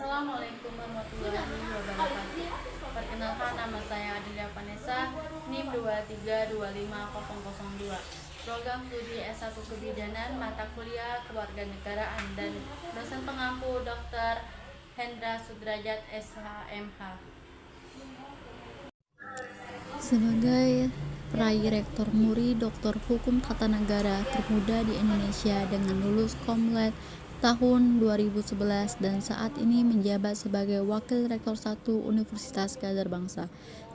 Assalamualaikum warahmatullahi wabarakatuh. Perkenalkan, nama saya Adilia Vanessa, NIM 2325002. Program studi S1 Kebidanan, mata kuliah Kewarganegaraan, dan dosen pengampu Dr. Hendra Sudrajat SHMH. Sebagai peraih Rektor Muri Doktor Hukum Tata Negara termuda di Indonesia dengan lulus Komlet tahun 2011 dan saat ini menjabat sebagai Wakil Rektor 1 Universitas Gadjah Bangsa.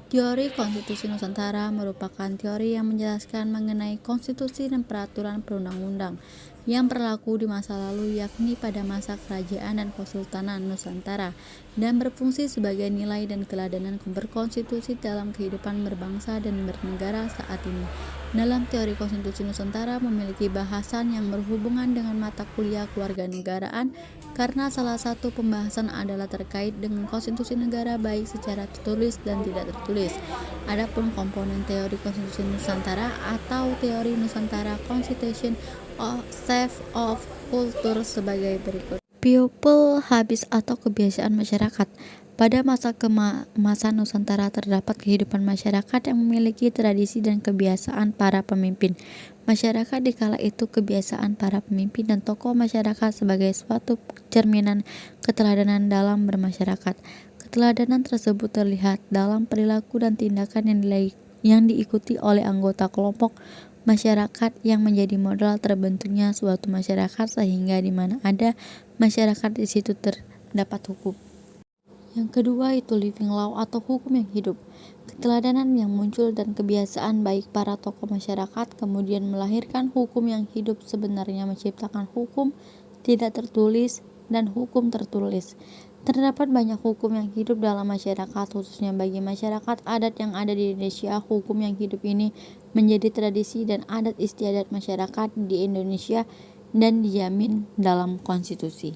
Teori Konstitusi Nusantara merupakan teori yang menjelaskan mengenai konstitusi dan peraturan perundang-undang yang berlaku di masa lalu, yakni pada masa kerajaan dan kesultanan Nusantara, dan berfungsi sebagai nilai dan teladan berkonstitusi dalam kehidupan berbangsa dan bernegara saat ini. Dalam teori konstitusi Nusantara memiliki bahasan yang berhubungan dengan mata kuliah kewarganegaraan karena salah satu pembahasan adalah terkait dengan konstitusi negara baik secara tertulis dan tidak tertulis. Adapun komponen teori konstitusi Nusantara atau teori Nusantara Constitution of Culture sebagai berikut. People habits atau kebiasaan masyarakat. Pada masa kemasan Nusantara terdapat kehidupan masyarakat yang memiliki tradisi dan kebiasaan para pemimpin. Masyarakat di kala itu kebiasaan para pemimpin dan tokoh masyarakat sebagai suatu cerminan keteladanan dalam bermasyarakat. Keteladanan tersebut terlihat dalam perilaku dan tindakan yang diikuti oleh anggota kelompok masyarakat yang menjadi modal terbentuknya suatu masyarakat, sehingga di mana ada masyarakat di situ terdapat hukum. Yang kedua itu living law atau hukum yang hidup. Keteladanan yang muncul dan kebiasaan baik para tokoh masyarakat kemudian melahirkan hukum yang hidup, sebenarnya menciptakan hukum tidak tertulis dan hukum tertulis. Terdapat banyak hukum yang hidup dalam masyarakat, khususnya bagi masyarakat adat yang ada di Indonesia. Hukum yang hidup ini menjadi tradisi dan adat istiadat masyarakat di Indonesia dan dijamin dalam konstitusi.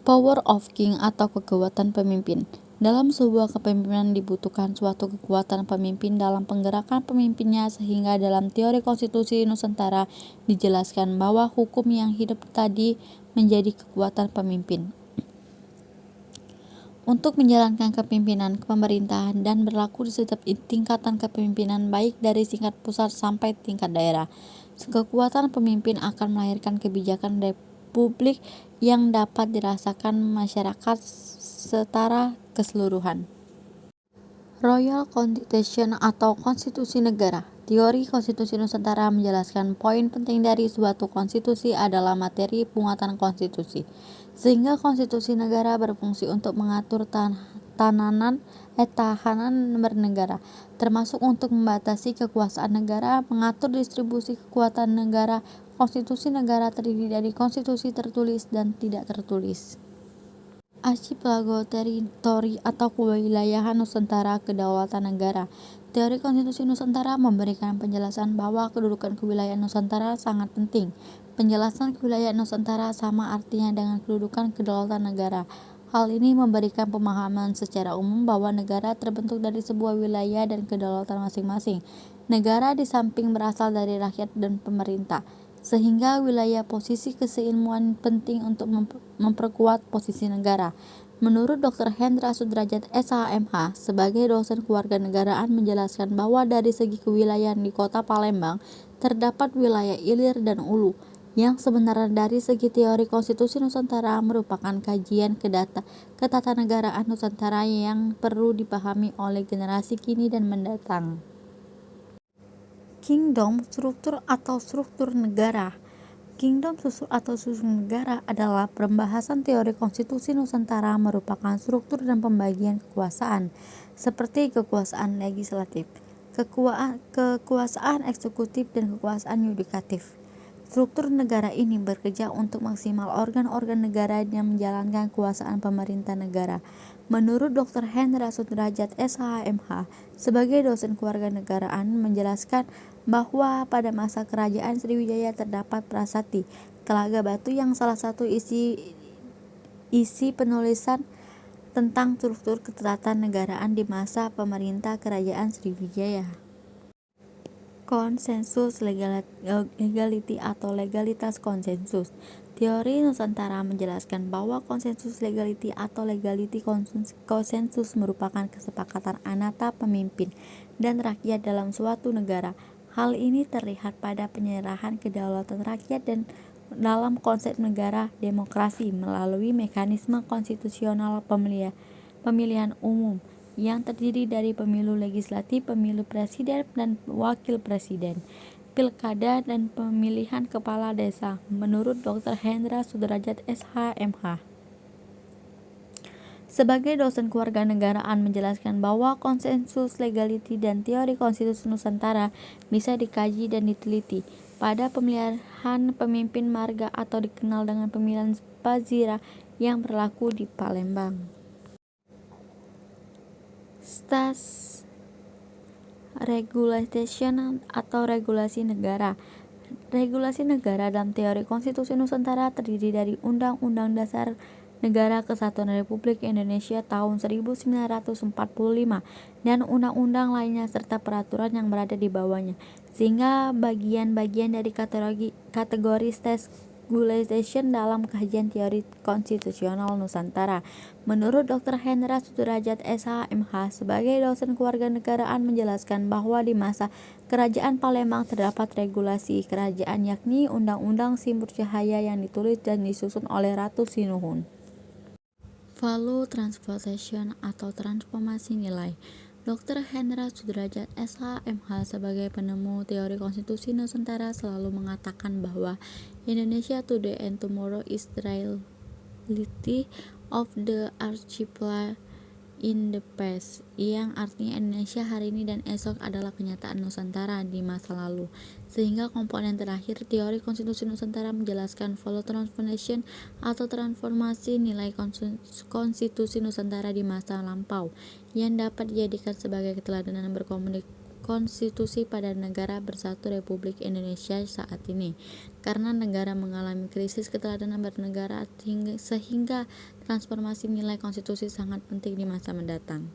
Power of King atau kekuatan pemimpin. Dalam sebuah kepemimpinan dibutuhkan suatu kekuatan pemimpin dalam penggerakan pemimpinnya, sehingga dalam teori konstitusi Nusantara dijelaskan bahwa hukum yang hidup tadi menjadi kekuatan pemimpin untuk menjalankan kepemimpinan pemerintahan dan berlaku di setiap tingkatan kepemimpinan baik dari tingkat pusat sampai tingkat daerah. Kekuatan pemimpin akan melahirkan kebijakan republik yang dapat dirasakan masyarakat secara keseluruhan. Royal Constitution atau konstitusi negara. Teori konstitusi Nusantara menjelaskan poin penting dari suatu konstitusi adalah materi penguatan konstitusi, sehingga konstitusi negara berfungsi untuk mengatur tahanan bernegara, termasuk untuk membatasi kekuasaan negara, mengatur distribusi kekuatan negara. Konstitusi negara terdiri dari konstitusi tertulis dan tidak tertulis. Archipelago teritori atau kewilayahan Nusantara, kedaulatan negara. Teori konstitusi Nusantara memberikan penjelasan bahwa kedudukan kewilayahan Nusantara sangat penting. Penjelasan kewilayahan Nusantara sama artinya dengan kedudukan kedaulatan negara. Hal ini memberikan pemahaman secara umum bahwa negara terbentuk dari sebuah wilayah dan kedaulatan masing-masing. Negara di samping berasal dari rakyat dan pemerintah, sehingga wilayah posisi keseilmuan penting untuk memperkuat posisi negara. Menurut Dr. Hendra Sudrajat SHMH sebagai dosen kewarganegaraan menjelaskan bahwa dari segi kewilayahan di Kota Palembang terdapat wilayah Ilir dan Ulu, yang sebenarnya dari segi teori konstitusi Nusantara merupakan kajian ketatanegaraan Nusantara yang perlu dipahami oleh generasi kini dan mendatang. Kingdom, struktur atau struktur negara. Kingdom atau struktur negara adalah pembahasan teori konstitusi Nusantara, merupakan struktur dan pembagian kekuasaan seperti kekuasaan legislatif, kekuasaan eksekutif, dan kekuasaan yudikatif. Struktur negara ini bekerja untuk maksimal organ-organ negara yang menjalankan kekuasaan pemerintah negara. Menurut Dr. Hendra Sudrajat SHMH sebagai dosen kewarganegaraan menjelaskan bahwa pada masa kerajaan Sriwijaya terdapat prasasti Telaga Batu yang salah satu isi penulisan tentang struktur ketatanegaraan di masa pemerintah kerajaan Sriwijaya. Konsensus legality atau legalitas konsensus. Teori Nusantara menjelaskan bahwa konsensus legality atau legality konsensus merupakan kesepakatan antar pemimpin dan rakyat dalam suatu negara. Hal ini terlihat pada penyerahan kedaulatan rakyat dan dalam konsep negara demokrasi melalui mekanisme konstitusional pemilihan umum yang terdiri dari pemilu legislatif, pemilu presiden dan wakil presiden, pilkada dan pemilihan kepala desa. Menurut Dr. Hendra Sudrajat SH.MH sebagai dosen kewarganegaraan menjelaskan bahwa konsensus legality dan teori konstitusi Nusantara bisa dikaji dan diteliti pada pemilihan pemimpin marga atau dikenal dengan pemilihan Pazira yang berlaku di Palembang. Stats Regulation atau regulasi negara. Regulasi negara dalam teori konstitusi Nusantara terdiri dari Undang-Undang Dasar Negara Kesatuan Republik Indonesia tahun 1945 dan undang-undang lainnya serta peraturan yang berada di bawahnya, sehingga bagian-bagian dari kategori stats regulation dalam kajian teori konstitusional Nusantara. Menurut Dr. Hendra Sudrajat SH.MH sebagai dosen kewarganegaraan menjelaskan bahwa di masa Kerajaan Palembang terdapat regulasi kerajaan yakni Undang-Undang Simpur Cahaya yang ditulis dan disusun oleh Ratu Sinuhun. Value Transportation atau transformasi nilai. Dr. Hendra Sudrajat SH.MH sebagai penemu teori konstitusi Nusantara selalu mengatakan bahwa Indonesia today and tomorrow is the reality of the archipelago in the past, yang artinya Indonesia hari ini dan esok adalah kenyataan Nusantara di masa lalu. Sehingga komponen terakhir teori konstitusi Nusantara menjelaskan value transformation atau transformasi nilai konstitusi Nusantara di masa lampau yang dapat dijadikan sebagai keteladanan berkonstitusi pada negara bersatu Republik Indonesia saat ini, karena negara mengalami krisis keteladanan bernegara sehingga transformasi nilai konstitusi sangat penting di masa mendatang.